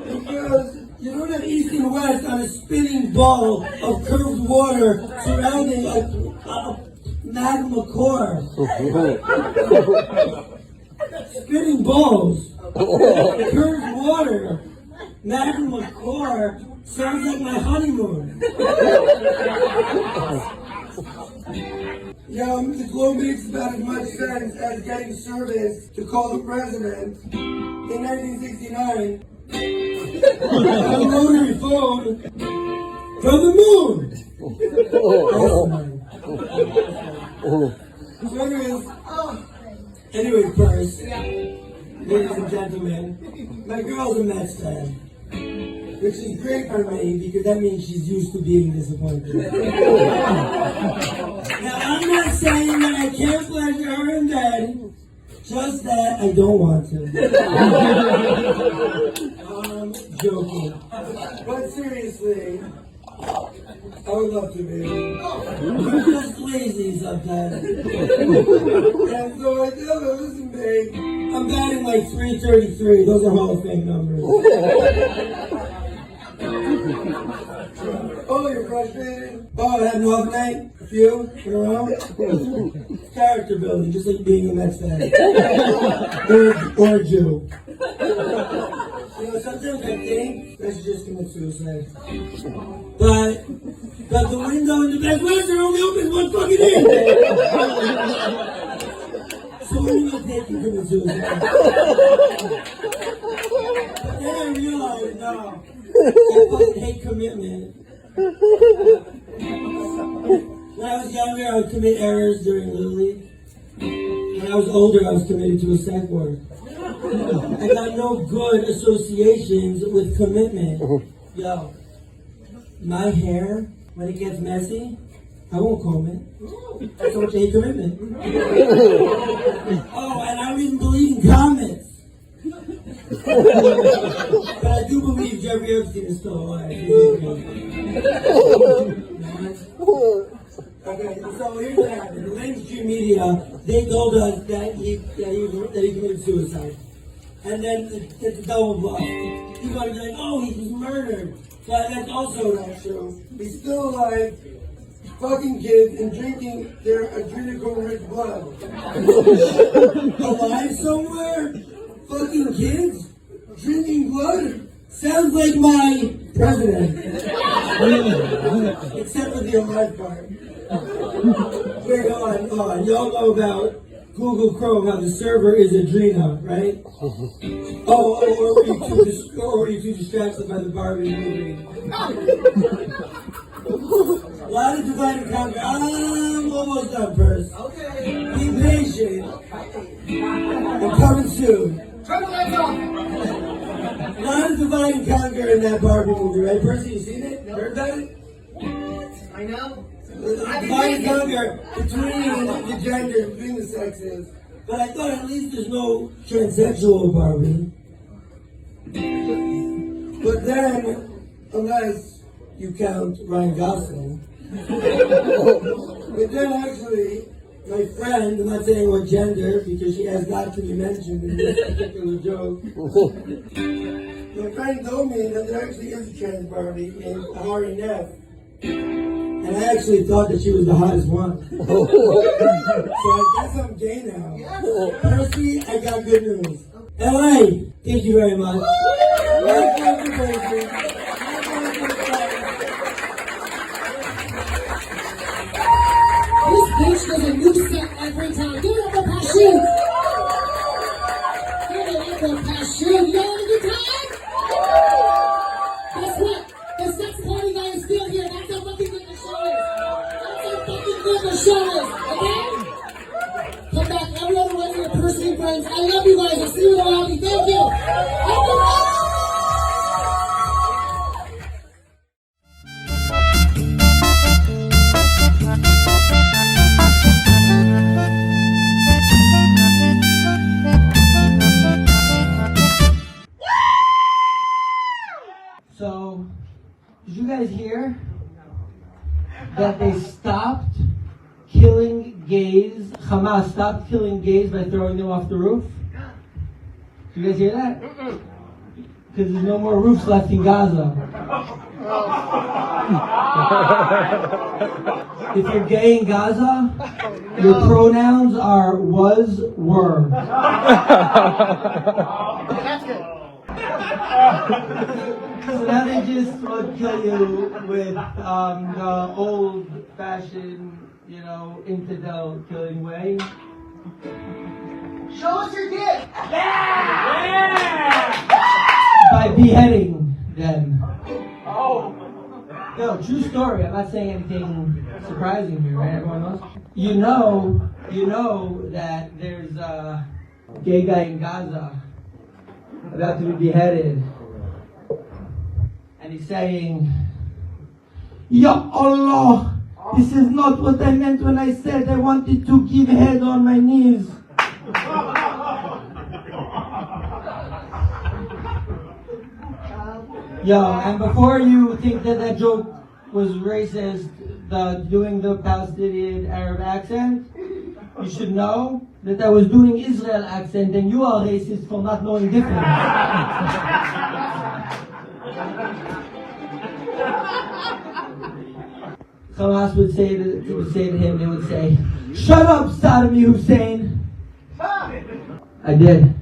Because you don't have east and west on a spinning ball of curved water surrounding a magma core. Spinning balls, curved water, magma core, sounds like my honeymoon. The globe makes about as much sense as getting service to call the president in 1969 on a rotary phone from the moon. So anyways, first, ladies and gentlemen, my girl's a Mets fan, which is great for me because that means she's used to being disappointed. Now, I'm not saying that I can't pleasure her in bed, just that I don't want to. I'm joking. But seriously, I would love to be. I'm just lazy sometimes. And so I tell her, listen, babe, I'm batting like 333. Those are Hall of Fame numbers. Oh, you're frustrated? Oh, I had an off night? A few? In a row? It's character building, just like being a Mets fan. or a Jew. Sometimes I think I should just commit suicide. But the window in the Best Western only opens one fucking end. So I'm gonna take you commit suicide. But then I realized, no, I fucking hate commitment. When I was younger, I would commit errors during Little League. When I was older, I was committed to a sex ward. I got no good associations with commitment. Yo, my hair, when it gets messy, I won't comb it. That's how much I hate commitment. Oh, and I don't even believe in comments. But I do believe Jeffrey Epstein is still alive. Okay, so here's what happened. The mainstream media, they told us that he committed suicide. And then it's a double bluff. People are like, oh, he was murdered. But that's also not true. He's still alive, fucking kids and drinking their adrenochrome-rich blood. Alive somewhere? Fucking kids? Drinking blood? Sounds like my president. Except for the alive part. Wait, hold on. Y'all know about Google Chrome, how the server is Adrena, right? Or were you too distracted by the Barbie movie? A lot of divide and conquer. I'm almost done, Purse. Okay. Be patient. I'm coming soon. Turn the lights off. A lot of divide and conquer in that Barbie movie, right? Percy, you seen it? Heard about it? I know. Divide and conquer between the genders, between the sexes. But I thought at least there's no transsexual Barbie. But then, unless you count Ryan Gosling. But then actually, my friend, I'm not saying what gender because she has not to be mentioned in this particular joke. My friend told me that there actually is a trans Barbie named Hari Neff. And I actually thought that she was the hottest one. So I guess I'm gay now. Percy, I got good news. LA, thank you very much. This bitch does a new set every time. Give it up for PASHUT. Give it up for PASHUT. You having a good time? Guess what? The sex party guy is still here. That's how fucking good the show is. That's how fucking good the show is. Okay? Come back every other Wednesday with Percy and friends. I love you guys. I'll see you in the lobby. Thank you. Thank you. So, that they stopped killing gays, Hamas stopped killing gays by throwing them off the roof? Did you guys hear that? Because there's no more roofs left in Gaza. If you're gay in Gaza, your pronouns are was, were. So now they just would kill you with the old-fashioned, infidel killing way. Show us your dick! By beheading them. No, true story. I'm not saying anything surprising here, right? Everyone knows. You know that there's a gay guy in Gaza about to be beheaded. And he's saying, Ya Allah, this is not what I meant when I said I wanted to give head on my knees. Yo, and before you think that joke was racist, doing the Palestinian Arab accent, you should know that I was doing Israel accent and you are racist for not knowing difference. Hamas would say to him, they would say, "Shut up, Saddam Hussein." I did.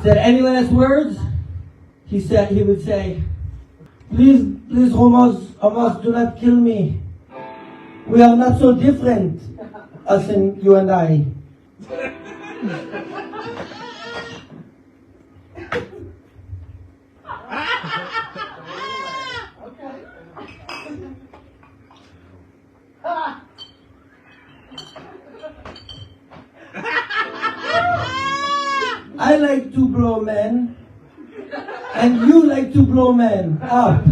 Said any last words? He would say, please, Hamas, do not kill me. We are not so different, us and you and I. I like to blow men, and you like to blow men up.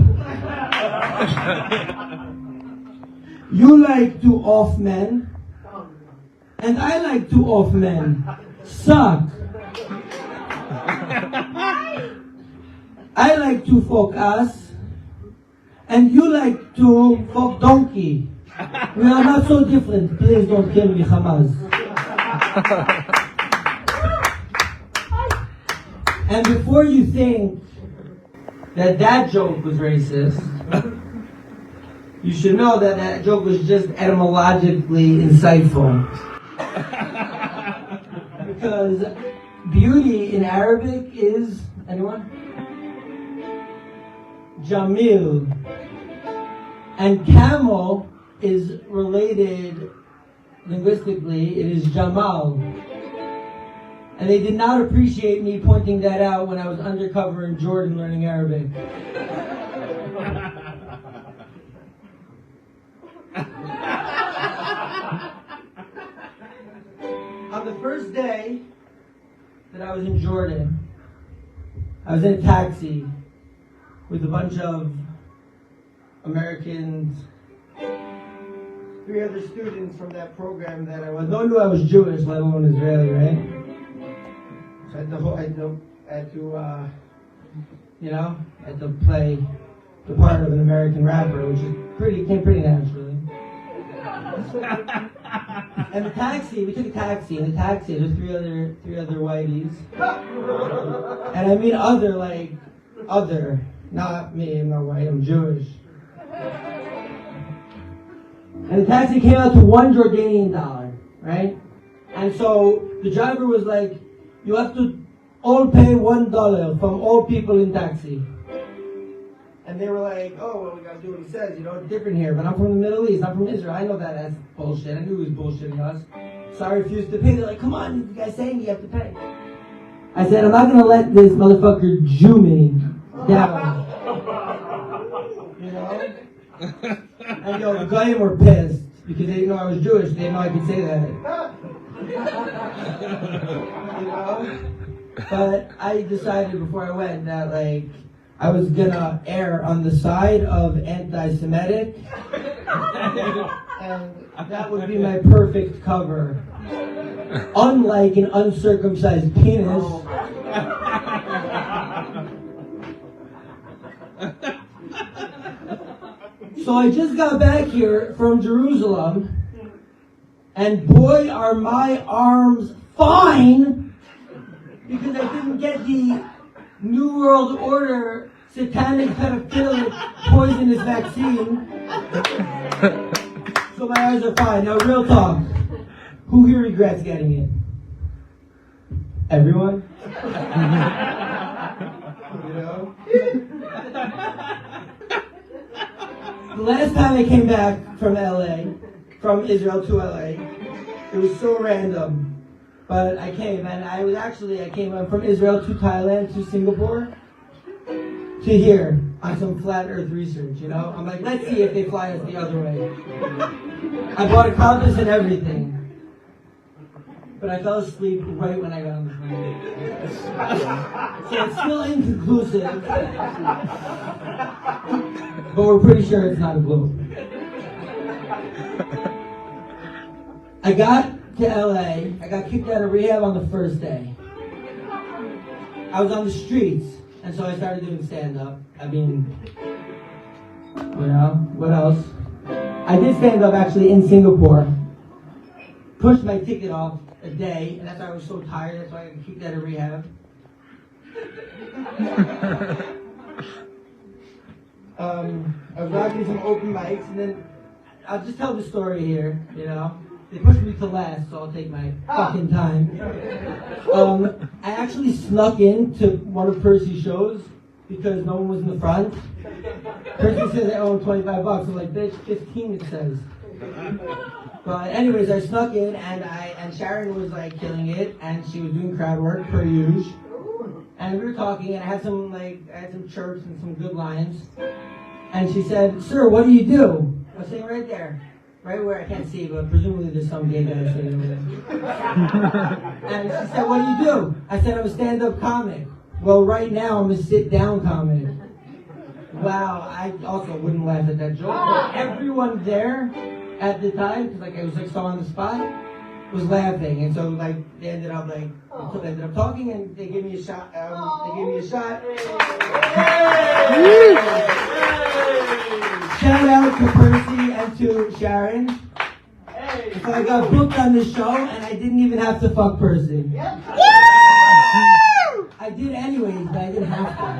You like to off men, and I like to off men. Suck. I like to fuck ass, and you like to fuck donkey. We are not so different. Please don't kill me, Hamas. And before you think that joke was racist, you should know that joke was just etymologically insightful. Because beauty in Arabic is, anyone? Jamil. And camel is related linguistically, it is Jamal. And they did not appreciate me pointing that out when I was undercover in Jordan learning Arabic. On the first day that I was in Jordan, I was in a taxi with a bunch of Americans, 3 other students from that program that no one knew I was Jewish, let alone Israeli, right? So I had to play the part of an American rapper, which came pretty naturally. And we took a taxi. In the taxi, there's three other whiteys. And I mean other, not me, I'm not white, I'm Jewish. And the taxi came out to $1 Jordanian dollar, right? And so the driver was like, you have to all pay $1 from all people in taxi. And they were like, oh, well, we gotta do what he says, it's different here. But I'm from the Middle East, I'm from Israel, I know that's bullshit. I knew he was bullshitting us. So I refused to pay. They're like, come on, you guys saying you have to pay. I said, I'm not gonna let this motherfucker Jew me down. And the guys were pissed because they didn't know I was Jewish. They didn't know I could say that. But I decided before I went that I was gonna err on the side of anti-Semitic, and that would be my perfect cover. Unlike an uncircumcised penis. So I just got back here from Jerusalem, and boy are my arms fine, because I didn't get the New World Order satanic pedophilic poisonous vaccine. So my eyes are fine. Now real talk. Who here regrets getting it? Everyone? You know? The last time I came back from LA, from Israel to LA, it was so random. But I came, and I came from Israel to Thailand to Singapore to here on some flat earth research, you know? I'm like, let's see if they fly us the other way. I bought a compass and everything. But I fell asleep right when I got on the plane. So it's still inconclusive. But we're pretty sure it's not a globe. I got to LA. I got kicked out of rehab on the first day. I was on the streets, and so I started doing stand-up. I mean, you know, what else? I did stand-up actually in Singapore. Pushed my ticket off a day, and that's why I was so tired. That's why I got kicked out of rehab. I was rocking some open mics, and then I'll just tell the story here, you know. They pushed me to last, so I'll take my fucking time. I actually snuck into one of Percy's shows because no one was in the front. Percy says I owe him $25. I'm like, bitch, 15 it says. But anyways, I snuck in, and Sharon was like killing it, and she was doing crowd work per usual. And we were talking, and I had some chirps and some good lines. And she said, "Sir, what do you do?" I was sitting right there, right where I can't see, but presumably there's some gay guy sitting over there. And she said, "What do you do?" I said, "I'm a stand-up comic." "Well, right now I'm a sit-down comic." Wow, I also wouldn't laugh at that joke, but everyone there at the time, because like I was like so on the spot, was laughing, and so like they ended up talking, and they gave me a shot. Shout out to Percy and to Sharon. So I got booked on the show, and I didn't even have to fuck Percy. I did anyways, but I didn't have to.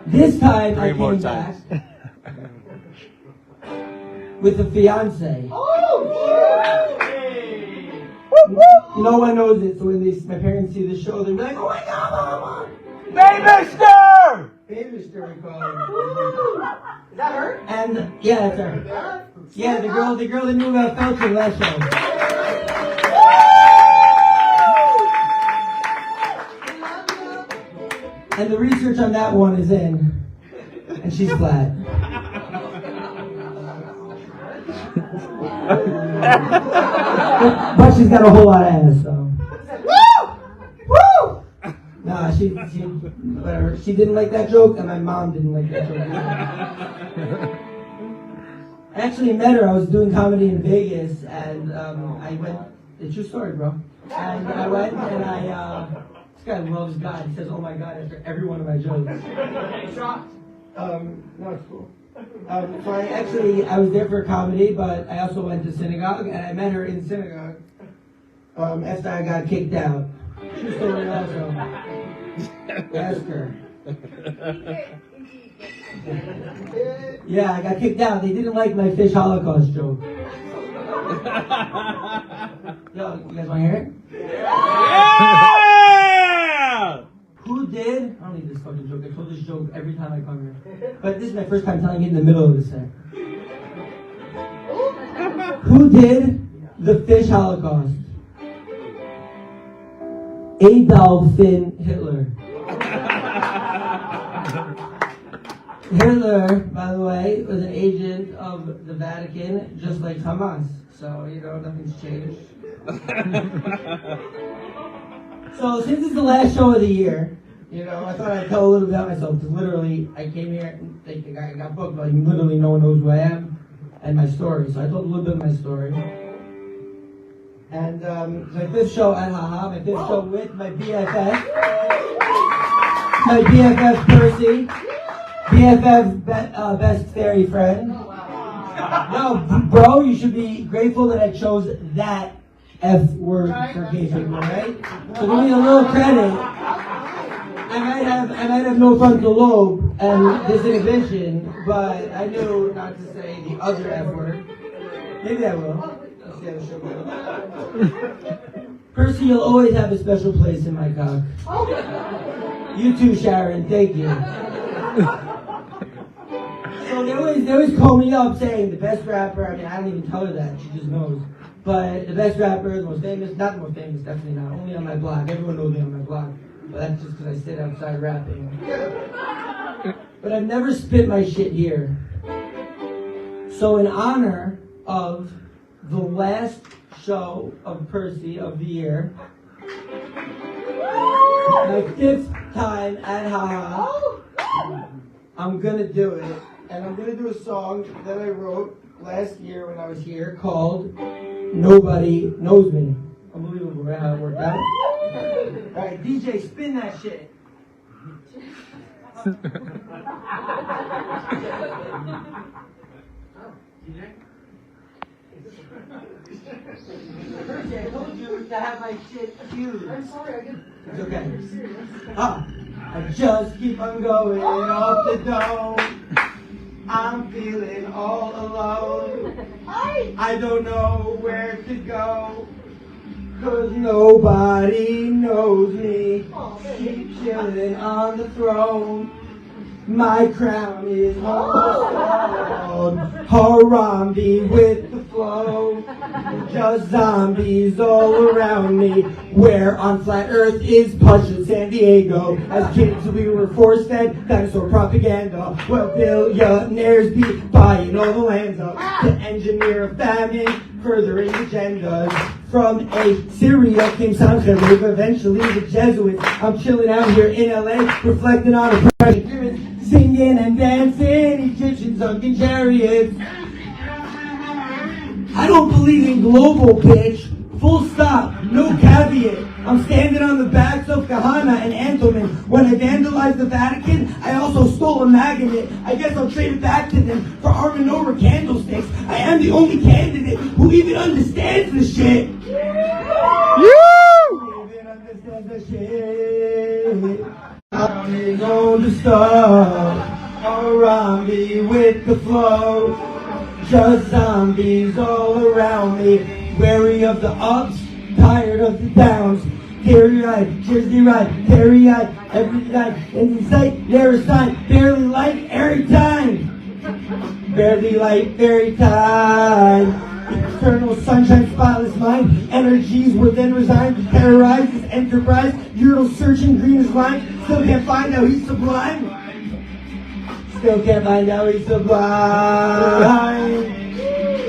This time I came back with a fiance. No one knows it, so when my parents see the show, they're like, "Oh my God, Mama!" Babyster! Babyster, we call her. Is that her? And yeah, that's her. Yeah, the girl that knew about Felton last show. And the research on that one is in, and she's flat. But she's got a whole lot of ass, so. Woo! Nah, she whatever. She didn't like that joke, and my mom didn't like that joke either. I actually met her. I was doing comedy in Vegas, and I went. It's your story, bro. And I went, and this guy loves God. He says, "Oh my God," after every one of my jokes. No, it's cool. So I was there for comedy, but I also went to synagogue, and I met her in synagogue after I got kicked out. True story also. Ask her. Yeah, I got kicked out. They didn't like my fish Holocaust joke. Yo, you guys want to hear it? Yeah! Who did? I don't need this fucking joke. I told this joke every time I come here. But this is my first time telling it in the middle of the set. Who did the fish Holocaust? Adolf Hitler. Hitler, by the way, was an agent of the Vatican, just like Hamas. So, you know, nothing's changed. So, since it's the last show of the year, you know, I thought I'd tell a little about myself, because literally, I came here, and I got booked, but literally no one knows who I am, and my story. So I told a little bit of my story. And my fifth show at HaHa, my fifth show with my BFF. My BFF Percy. BFF best fairy friend. No, bro, you should be grateful that I chose that F word for gay people, right? So give me a little credit. I might have no frontal lobe and disinhibition, but I knew not to say the other F word. Maybe I will. Let's see how the show goes. Percy, you'll always have a special place in my cock. You too, Sharon. Thank you. So they always call me up saying the best rapper. I mean, I don't even tell her that. She just knows. But the best rapper, the most famous, not the most famous, definitely not. Only on my blog. Everyone knows me on my blog. But that's just because I sit outside rapping. But I've never spit my shit here. So in honor of the last show of Percy of the year, my 5th time at Haha, I'm gonna do it. And I'm gonna do a song that I wrote last year when I was here called Nobody Knows Me. Unbelievable, right? How it worked out. Alright, DJ, spin that shit. I told you to have my shit used. I'm sorry, it's okay. I just keep on going off the dome. I'm feeling all alone. I don't know where to go, 'cause nobody knows me. Keep chilling on the throne. My crown is called Harambe with the flow. Just zombies all around me. Where on flat earth is PASHUT San Diego? As kids we were force-fed dinosaur propaganda. Well, billionaires be buying all the lands up to engineer a famine, furthering agendas. From Assyria came Sancherib, eventually the Jesuits. I'm chilling out here in LA, reflecting on oppression. Singing and dancing, Egyptian sunken chariots. I don't believe in global, bitch. Full stop, no caveat. I'm standing on the backs of Kahana and Antonin. When I vandalized the Vatican, I also stole a magnet. I guess I'll trade it back to them for Arm & Hammer candlesticks. I am the only candidate who even understands the shit. Who even understands the shit. I'm on the stuff, around me with the flow. Just zombies all around me, wary of the ups, tired of the downs. Teary-eyed, Jersey ride, teary-eyed, every night, in sight, never a sign, barely light, every time. Barely light, very time. Eternal sunshine, spotless mind. Energies were then resigned to terrorize this enterprise. Ural searching, green is line. Still can't find out he's sublime. Still can't find out he's sublime.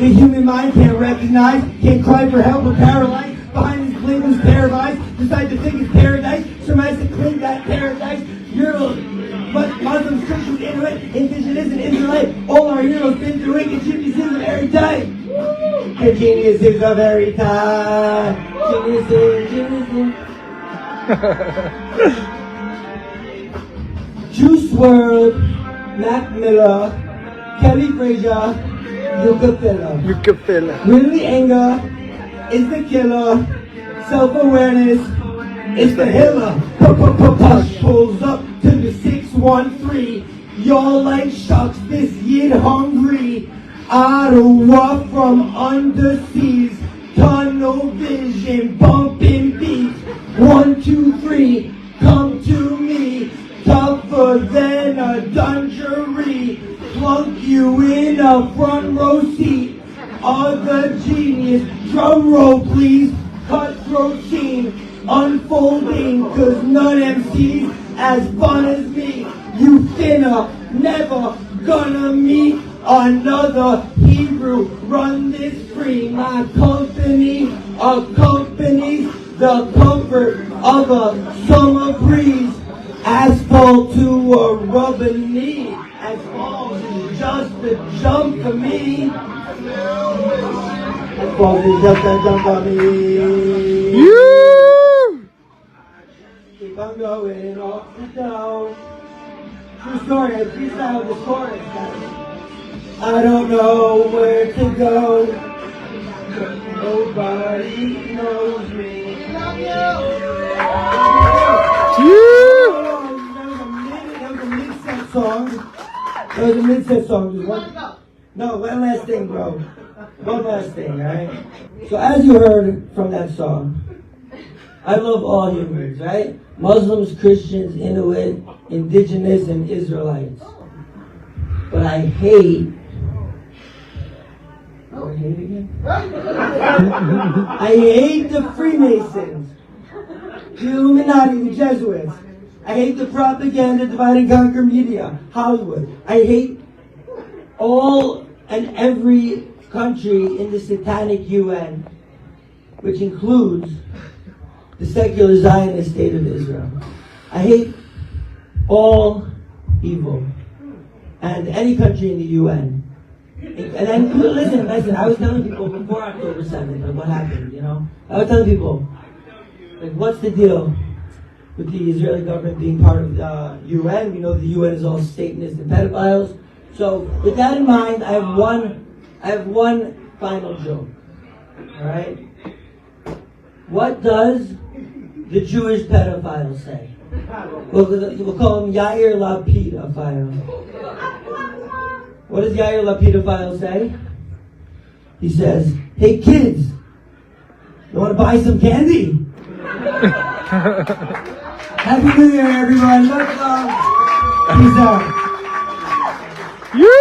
The human mind can't recognize, can't cry for help, but paralyzed. Behind his blameless pair of eyes, decide to think it's paradise. Surmise to claim that paradise. Ural, but Muslims, Christians, Inuit, Indigenous, and Israelite. All our heroes been through it, and geniuses of every time. The geniuses of every time. Geniuses. Juice WRLD, Mac Miller, Kelly Frazier, Yucca Filler. Really anger is the killer. Self-awareness is the healer. Push pulls up to the 613. Y'all like shucks this yid hungry. Ottawa from underseas. Tunnel vision, bumping beats. 1, 2, 3, come to me. Tougher than a dungery. Plunk you in a front row seat. Other genius, drum roll please. Cutthroat scene, unfolding, 'cause none MCs as fun as me. You finna never gonna meet another Hebrew. Run this free. My company accompanies the comfort of a summer breeze. Asphalt to a rubber knee. Asphalt is just a jump for me. Asphalt is just a jump for me. keep on going off the dome. True story, I freestyled this chorus, guys. I don't know where to go. Nobody knows me. Love you! That was a mid-set song. That was a mid-set song. Just one. No, one last thing, bro. One last thing, right? So as you heard from that song, I love all humans, right? Muslims, Christians, Inuit, Indigenous, and Israelites. But I hate... Oh, I hate again? I hate the Freemasons, the Illuminati, the Jesuits. I hate the propaganda, divide and conquer media, Hollywood. I hate all and every country in the satanic UN, which includes the secular Zionist state of Israel. I hate all evil and any country in the UN. And then, listen, I was telling people before October 7th, like what happened, you know? I was telling people, like, what's the deal with the Israeli government being part of the UN? We know the UN is all Satanists and pedophiles. So, with that in mind, I have one final joke, all right? What does the Jewish pedophile say? We'll call him Yair Lapid-ophile. What does Yair Lapid-ophile say? He says, "Hey kids, you want to buy some candy?" Happy New Year, everyone. Much love. Peace out. You!